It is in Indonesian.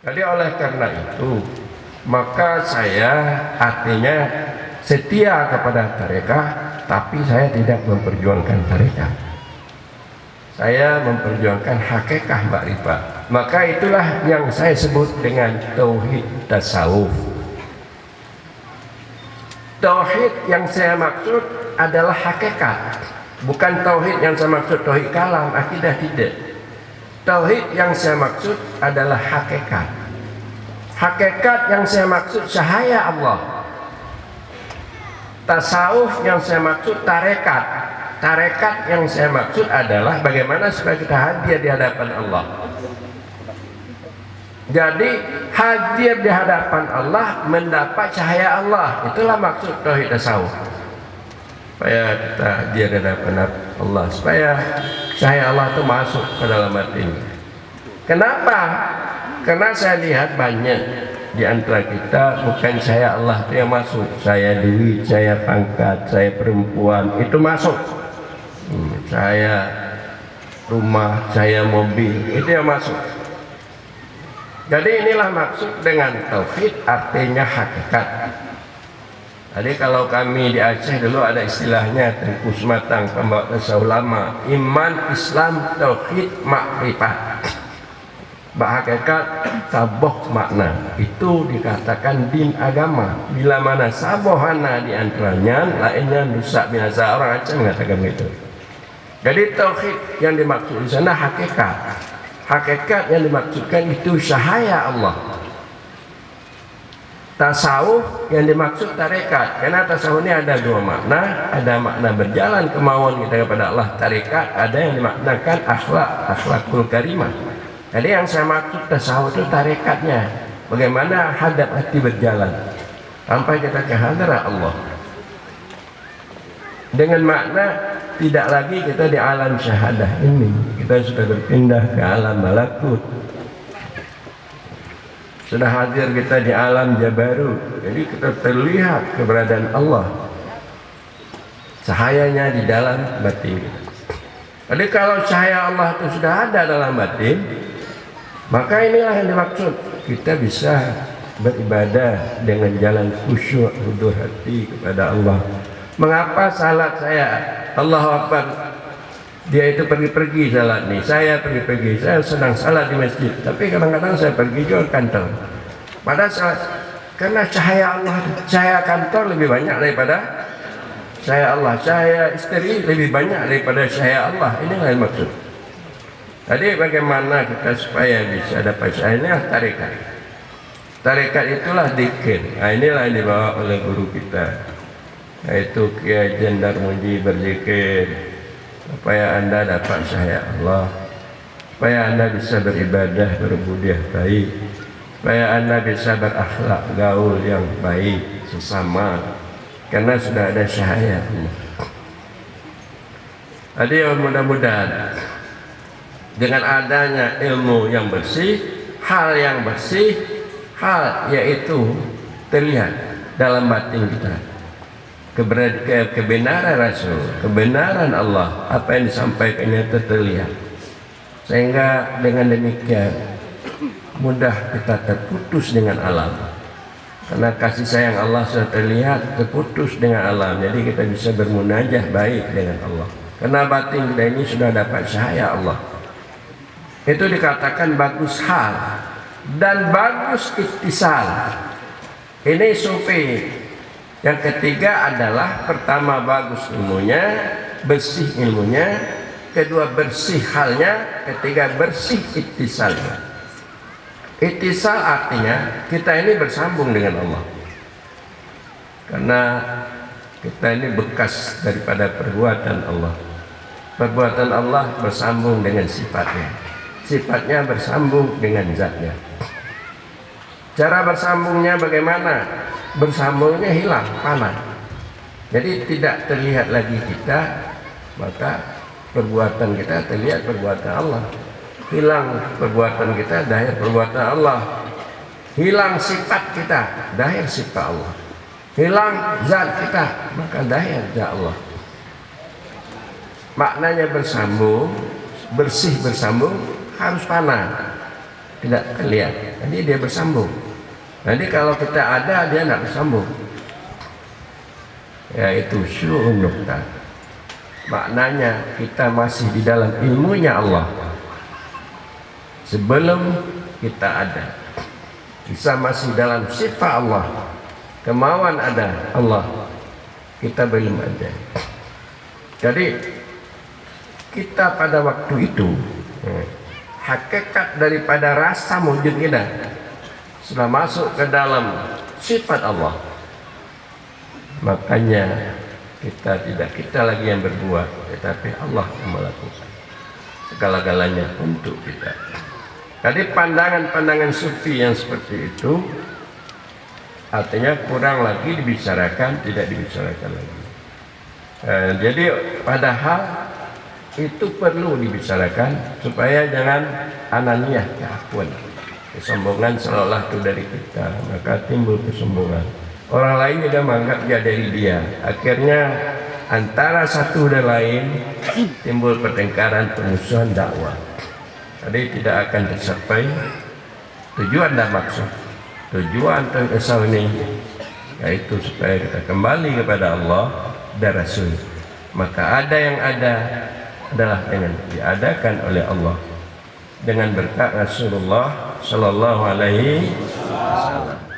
Jadi oleh karena itu, maka saya artinya setia kepada tarekah, tapi saya tidak memperjuangkan tarekah. Saya memperjuangkan hakikat makrifat. Maka itulah yang saya sebut dengan tauhid tasawuf. Tauhid yang saya maksud adalah hakikat, bukan tauhid yang saya maksud tauhid kalam, akidah, tidak. Tauhid yang saya maksud adalah hakikat. Hakikat yang saya maksud cahaya Allah. Tasawuf yang saya maksud tarekat. Tarekat yang saya maksud adalah bagaimana supaya kita hadir di hadapan Allah. Jadi hadir di hadapan Allah, mendapat cahaya Allah. Itulah maksud tauhid tasawuf. Supaya kita hadir di hadapan Allah, supaya cahaya Allah itu masuk ke dalam hati ini. Kenapa? Karena saya lihat banyak di antara kita bukan cahaya Allah itu yang masuk. Saya duit, saya pangkat, saya perempuan, itu masuk. Saya rumah, saya mobil, itu yang masuk. Jadi inilah maksud dengan tauhid, artinya hakikat. Jadi kalau kami di Aceh dulu ada istilahnya Tengku Sematang, pembawa tasawuf lama, iman, Islam, tauhid, makrifat. Hakikat saboh makna itu dikatakan din agama. Bila mana sabohana di antaranya, lainnya rusak binasa. Orang Aceh mengatakan begitu. Jadi tauhid yang dimaksud di sana hakikat. Hakikat yang dimaksudkan itu cahaya Allah. Tasawuf yang dimaksud tarekat. Karena tasawuf ini ada dua makna. Ada makna berjalan kemauan kita kepada Allah, tarekat. Ada yang dimaknakan akhlak, akhlakul karimah. Jadi yang saya maksud tasawuf itu tarekatnya. Bagaimana hadap hati berjalan sampai kita ke hadirat Allah. Dengan makna tidak lagi kita di alam syahadah ini, kita sudah berpindah ke alam malakut. Sudah hadir kita di alam jabarut. Jadi kita terlihat keberadaan Allah, cahayanya di dalam batin. Jadi kalau cahaya Allah itu sudah ada dalam batin, maka inilah yang dimaksud. Kita bisa beribadah dengan jalan khusyuk, hudur hati kepada Allah. Mengapa salat saya Allahu Akbar, dia itu pergi-pergi salat nih, saya pergi-pergi, saya sedang salat di masjid, tapi kadang-kadang saya pergi juga kantor. Padahal salat, karena cahaya Allah, cahaya kantor lebih banyak daripada cahaya Allah, cahaya istri lebih banyak daripada cahaya Allah. Inilah yang maksud. Jadi bagaimana kita supaya bisa dapat cahaya? Inilah tarekat. Tarekat itulah dzikir. Nah, inilah yang dibawa oleh guru kita, yaitu Kiai Jendar Muji berzikir supaya Anda dapat cahaya Allah, supaya Anda bisa beribadah berbudiah baik, supaya Anda bisa berakhlak gaul yang baik sesama, karena sudah ada cahaya Allah. Jadi mudah-mudahan dengan adanya ilmu yang bersih, hal yang bersih, hal yaitu terlihat dalam batin kita. Kebenaran Rasul, kebenaran Allah, apa yang disampaikannya terlihat. Sehingga dengan demikian mudah kita terputus dengan alam. Karena kasih sayang Allah sudah terlihat, terputus dengan alam. Jadi kita bisa bermunajah baik dengan Allah. Karena batin kita ini sudah dapat cahaya Allah. Itu dikatakan bagus hal dan bagus ittisal. Ini sufi. Yang ketiga adalah pertama bagus ilmunya, bersih ilmunya, kedua bersih halnya, ketiga bersih ittisalnya. Ittisal artinya kita ini bersambung dengan Allah. Karena kita ini bekas daripada perbuatan Allah. Perbuatan Allah bersambung dengan sifatnya. Sifatnya bersambung dengan zatnya. Cara bersambungnya bagaimana? Bersambungnya hilang, panah. Jadi tidak terlihat lagi kita, maka perbuatan kita terlihat perbuatan Allah. Hilang perbuatan kita, dahir perbuatan Allah. Hilang sifat kita, dahir sifat Allah. Hilang zat kita, maka dahir zat Allah. Maknanya bersambung, bersih bersambung, harus panah, tidak terlihat. nanti dia bersambung. Nanti kalau kita ada, dia tidak bersambung. Yaitu syu'un nuqtah. Maknanya kita masih di dalam ilmunya Allah sebelum kita ada. Kita masih dalam sifat Allah, kemauan ada Allah, kita belum ada. Jadi kita pada waktu itu hakikat daripada rasa wujud kita sudah masuk ke dalam sifat Allah. Makanya kita lagi yang berbuat, tetapi Allah yang melakukan segala-galanya untuk kita. Jadi pandangan-pandangan sufi yang seperti itu artinya kurang lagi dibicarakan, tidak dibicarakan lagi. Jadi padahal itu perlu dibicarakan supaya jangan ananiyah, keakuan, kesombongan seolah itu dari kita, maka timbul kesombongan. Orang lain juga menganggap dia dari dia. Akhirnya antara satu dan lain timbul pertengkaran, permusuhan dakwah. Jadi tidak akan tercapai tujuan dan maksud. Tujuan tersebut ini yaitu supaya kita kembali kepada Allah dan Rasul. Maka ada yang ada adalah dengan diadakan oleh Allah dengan berkat Rasulullah Sallallahu Alaihi Wasallam.